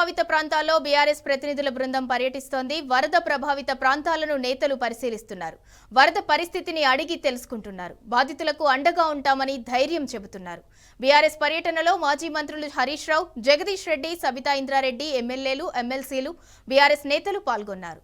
ప్రభావిత ప్రాంతాల్లో బీఆర్ఎస్ ప్రతినిధుల బృందం పర్యటిస్తోంది. వరద ప్రభావిత ప్రాంతాలను నేతలు పరిశీలిస్తున్నారు. వరద పరిస్థితిని అడిగి తెలుసుకుంటున్నారు. బాధితులకు అండగా ఉంటామని ధైర్యం చెబుతున్నారు. బీఆర్ఎస్ పర్యటనలో మాజీ మంత్రులు హరీష్ రావు, జగదీష్ రెడ్డి, సబితా ఇంద్రారెడ్డి, ఎమ్మెల్యేలు, ఎమ్మెల్సీలు, బీఆర్ఎస్ నేతలు పాల్గొన్నారు.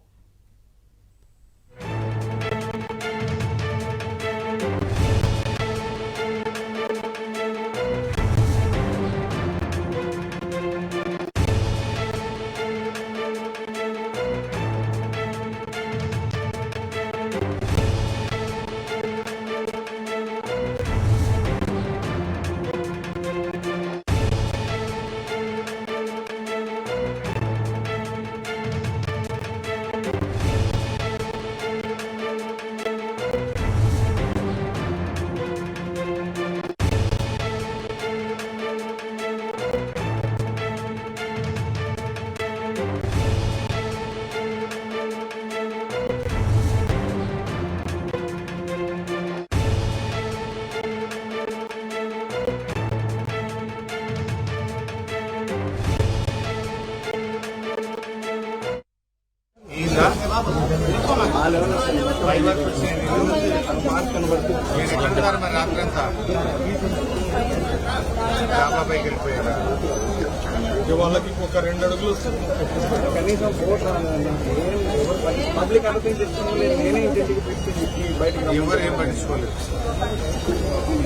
వాళ్ళకి ఒక 2 అడుగులు కనీసం పబ్లిక్ అర్థం చేసుకోలేదు. నేనే ఇంటికి పెట్టి బయటకు ఎవరు ఏం పట్టించుకోలేదు. 3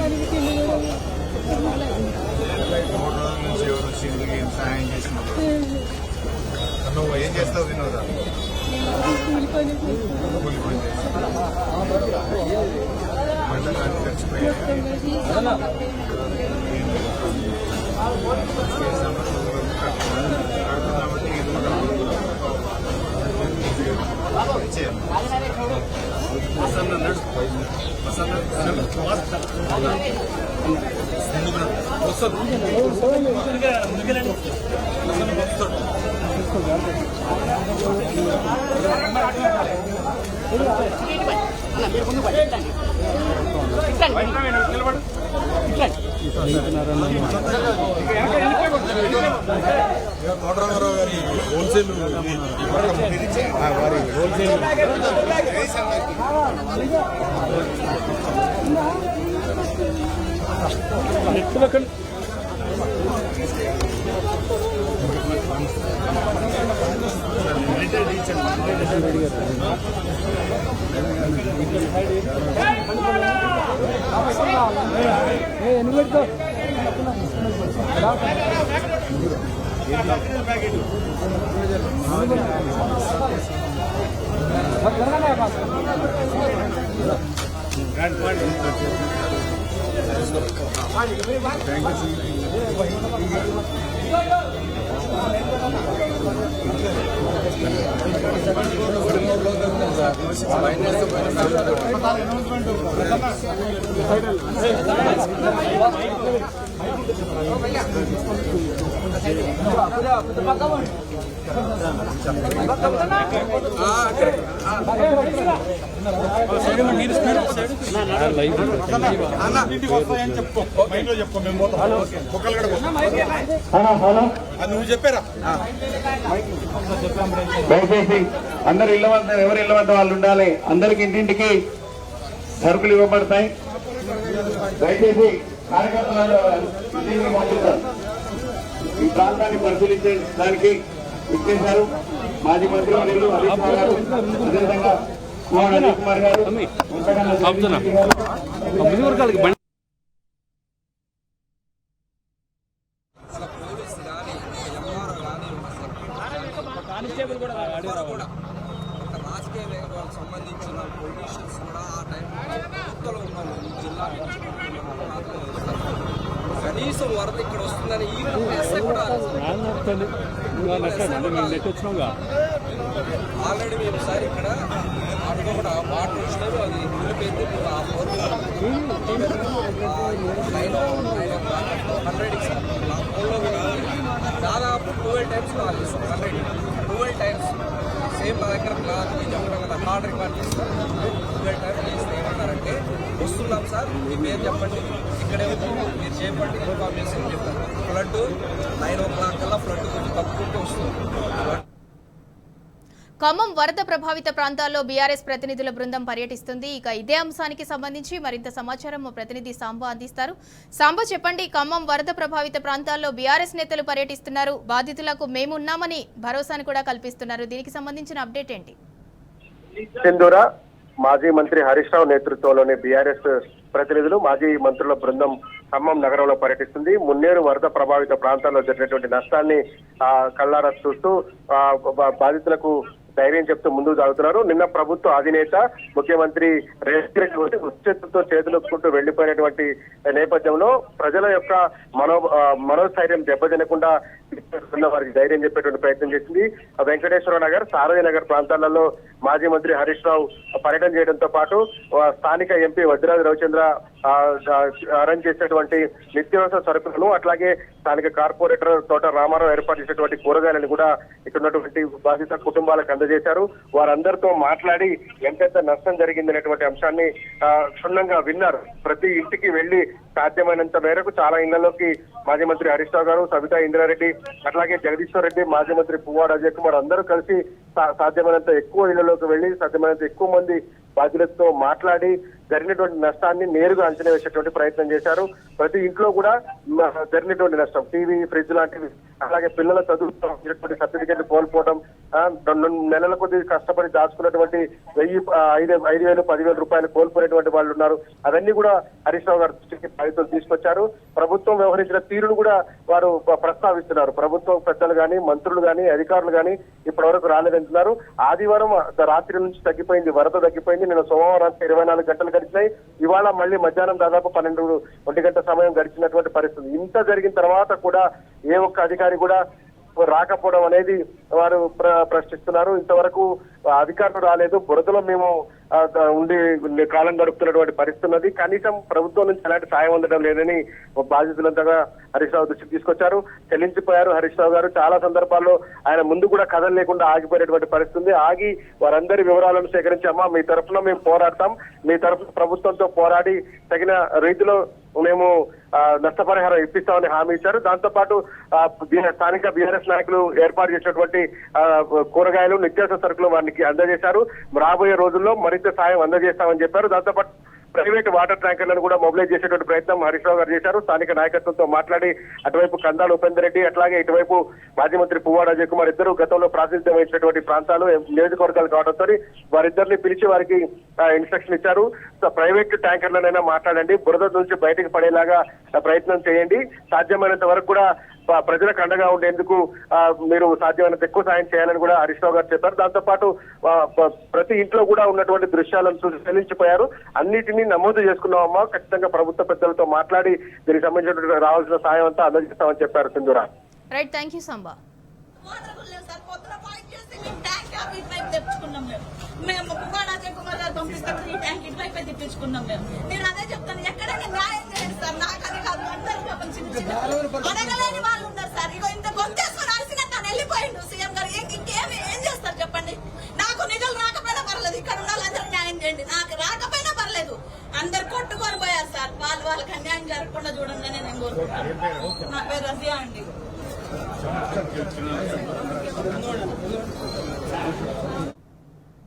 రోజుల నుంచి ఎవరు వచ్చి ఇంటికి ఏం సహాయం చేసినప్పుడు నువ్వు ఏం చేస్తావు వినోదా? కూలి పని కోటరామారావు గారి హోల్సేల్ నువ్వు చెప్పారా? దయచేసి అందరు ఇళ్ల వద్ద ఎవరి ఇళ్ల వద్ద వాళ్ళు ఉండాలి. అందరికి ఇంటింటికి సరుకులు ఇవ్వబడతాయి. దయచేసి కార్యకర్తలు ఈ ప్రాంతాన్ని పరిశీలించడానికి ఇచ్చేశారు. మాజీ మంత్రి వర్యులు హరీష్ రావు గారు, అదేవిధంగా హరీష్ కుమార్ గారు, రాజకీయ వాళ్ళకి సంబంధించిన పొలిటీషియన్స్ కూడా ఆ టైంలో ఉన్నారు. ఈ జిల్లా కనీసం వరద ఇక్కడ వస్తుందని ఈ ఆల్రెడీ మేము సార్ ఇక్కడ అక్కడ కూడా వాటర్ వచ్చినారు. అది నిలిపోయింది. ఆ 4 ఆ ఫోన్లో దాదాపు 12 టైమ్స్ కాల్ చేస్తాం. 12 టైమ్స్ సేమ్ మా దగ్గర చెప్పడం కదా, కార్డ్ రికార్డ్ చేస్తాం. 12 టైమ్స్ చేస్తే ఏమన్నారంటే వస్తున్నాం సార్, మీ పేరు చెప్పండి, ఇక్కడే మీరు చేపండి, ఇన్ఫార్మ్ చేసి చెప్తారు. ఫ్లడ్ 9 o'clock కల్లా ఫ్లడ్ కొంచెం తప్పుకుంటూ వస్తుంది. ఖమ్మం వరద ప్రభావిత ప్రాంతాల్లో బీఆర్ఎస్ ప్రతినిధుల బృందం పర్యటిస్తుంది. ఇక ఇదే అంశానికి సంబంధించి మరింత సమాచారం మా ప్రతినిధి సాంబా అందిస్తారు. సాంబా, చెప్పండి, ఖమ్మం వరద ప్రభావిత ప్రాంతాల్లో బీఆర్ఎస్ నేతలు పర్యటిస్తున్నారు. బాధితులకు మేమున్నామని భరోసాను కూడా కల్పిస్తున్నారు. దీనికి సంబంధించిన అప్డేట్ ఏంటి? సింధూరా, మాజీ మంత్రి హరీష్ రావు నేతృత్వంలోని బీఆర్ఎస్ ప్రతినిధులు, మాజీ మంత్రుల బృందం ఖమ్మం నగరంలో పర్యటిస్తుంది. మున్నేరు వరద ప్రభావిత ప్రాంతాల్లో జరిగినటువంటి నష్టాన్ని కళ్ళారా చూస్తూ బాధితులకు ధైర్యం చెప్తూ ముందుకు సాగుతున్నారు. నిన్న ప్రభుత్వ అధినేత ముఖ్యమంత్రి రేవంత్ రెడ్డి ఉచ్చెత్తుతో చేతులుకుంటూ వెళ్లిపోయినటువంటి నేపథ్యంలో ప్రజల యొక్క మనోస్థైర్యం దెబ్బతినకుండా వారికి ధైర్యం చెప్పేటువంటి ప్రయత్నం చేసింది. వెంకటేశ్వర నగర్, సారథి నగర్ ప్రాంతాలలో మాజీ మంత్రి హరీష్ రావు పర్యటన చేయడంతో పాటు స్థానిక ఎంపీ వజ్రాజు రవిచంద్ర అరేంజ్ చేసినటువంటి నిత్యావసర సరుకులను, అట్లాగే స్థానిక కార్పొరేటర్ తోట రామారావు ఏర్పాటు చేసినటువంటి కూరగాయలను కూడా ఇక్కడ ఉన్నటువంటి బాధిత కుటుంబాలకు అందజేశారు. వారందరితో మాట్లాడి ఎంతెంత నష్టం జరిగిందనేటువంటి అంశాన్ని క్షుణ్ణంగా విన్నారు. ప్రతి ఇంటికి వెళ్లి సాధ్యమైనంత మేరకు చాలా ఇళ్లలోకి మాజీ మంత్రి హరీష్ రావు గారు, సబితా ఇంద్రారెడ్డి, అట్లాగే జగదీశ్వర్ రెడ్డి, మాజీ మంత్రి పువ్వాడ అజయ్ కుమార్ అందరూ కలిసి సాధ్యమైనంత ఎక్కువ ఇళ్లలోకి వెళ్లి సాధ్యమైనంత ఎక్కువ మంది బాధ్యులతో మాట్లాడి జరిగినటువంటి నష్టాన్ని నేరుగా అంచనా వేసేటువంటి ప్రయత్నం చేశారు. ప్రతి ఇంట్లో కూడా జరిగినటువంటి నష్టం, టీవీ, ఫ్రిడ్జ్ లాంటివి, అలాగే పిల్లల చదువుతో సర్టిఫికెట్లు కోల్పోవడం, 2 నెలల కొద్ది కష్టపడి దాచుకున్నటువంటి 5,000, 10,000 రూపాయలు కోల్పోయినటువంటి వాళ్ళు ఉన్నారు. అవన్నీ కూడా హరీష్ రావు గారి దృష్టికి బాధితులు తీసుకొచ్చారు. ప్రభుత్వం వ్యవహరించిన తీరును కూడా వారు ప్రస్తావిస్తున్నారు. ప్రభుత్వం పెద్దలు గాని, మంత్రులు గాని, అధికారులు గాని ఇప్పటి వరకు రాలేదంటున్నారు. ఆదివారం రాత్రి నుంచి తగ్గిపోయింది, వరద తగ్గిపోయింది. నిన్న సోమవారం 24 గంటలు గడిచినాయి. ఇవాళ మళ్ళీ మధ్యాహ్నం దాదాపు 12 గంటల సమయం గడిచినటువంటి పరిస్థితి. ఇంత జరిగిన తర్వాత కూడా ఏ ఒక్క అధికారి కూడా రాకపోవడం అనేది వారు ప్రశ్నిస్తున్నారు. ఇంతవరకు అధికారులు రాలేదు, బురదలో మేము ఉండి కాలం గడుపుతున్నటువంటి పరిస్థితి ఉన్నది. కనీసం ప్రభుత్వం నుంచి ఎలాంటి సాయం అందడం లేదని బాధితులంతగా హరీష్ రావు దృష్టికి తీసుకొచ్చారు. చెల్లించిపోయారు హరీష్ రావు గారు. చాలా సందర్భాల్లో ఆయన ముందు కూడా కథలు లేకుండా ఆగిపోయినటువంటి పరిస్థితి. ఆగి వారందరి వివరాలను సేకరించి, అమ్మా మీ తరఫున మేము పోరాడతాం, మీ తరఫున ప్రభుత్వంతో పోరాడి తగిన రీతిలో మేము నష్టపరిహారం ఇప్పిస్తామని హామీ ఇచ్చారు. దాంతో పాటు స్థానిక బీఆర్ఎస్ నాయకులు ఏర్పాటు చేసినటువంటి కూరగాయలు, నిత్యావసర సరుకులు వారికి అందజేశారు. రాబోయే రోజుల్లో మరింత సాయం అందజేస్తామని చెప్పారు. దాంతో పాటు ప్రైవేట్ వాటర్ ట్యాంకర్లను కూడా మొబిలైజ్ చేసేటువంటి ప్రయత్నం హరీష్ రావు గారు చేశారు. స్థానిక నాయకత్వంతో మాట్లాడి అటువైపు కందాల ఉపేందర్ రెడ్డి, అట్లాగే ఇటువైపు మాజీ మంత్రి పువ్వాడ అజయ్ కుమార్ ఇద్దరు గతంలో ప్రాతినిధ్యం వహించినటువంటి ప్రాంతాలు, నియోజకవర్గాలు కావడంతో వారిద్దరిని పిలిచి వారికి ఇన్స్ట్రక్షన్ ఇచ్చారు. ప్రైవేట్ ట్యాంకర్లనైనా మాట్లాడండి, బురద నుంచి బయటకు పడేలాగా ప్రయత్నం చేయండి, సాధ్యమైనంత వరకు కూడా ప్రజలకు అండగా ఉండేందుకు మీరు సాధ్యమైనంత ఎక్కువ సాయం చేయాలని కూడా హరీష్ రావు గారు చెప్పారు. దాంతో పాటు ప్రతి ఇంట్లో కూడా ఉన్నటువంటి దృశ్యాలను చూసి చెల్లించిపోయారు. అన్నిటినీ నమోదు చేసుకున్నామమ్మా, ఖచ్చితంగా ప్రభుత్వ పెద్దలతో మాట్లాడి దీనికి సంబంధించినటువంటి రావాల్సిన సాయం అంతా అందజేస్తామని చెప్పారు. Sindhura, right, thank you Samba. మేము తెప్పించుకున్నాం. నేను అదే చెప్తాను, ఎక్కడైనా న్యాయం చేయండి సార్. నాకు అది కాదు, అందరూ అడగలేని వాళ్ళు ఉన్నారు సార్. ఇగో ఇంత గొంతేసుకుని అరిసిన తను వెళ్ళిపోయిండు సీఎం గారు. ఏం చేస్తారు చెప్పండి? నాకు నిధులు రాకపోయినా పర్లేదు, ఇక్కడ ఉన్న వాళ్ళందరూ న్యాయం చేయండి. నాకు రాకపోయినా పర్లేదు, అందరు కొట్టుకొని పోయారు సార్. వాళ్ళకి అన్యాయం జరగకుండా చూడండి అని నేను కోరుకుంటున్నాను. నా పేరు రజియా అండి.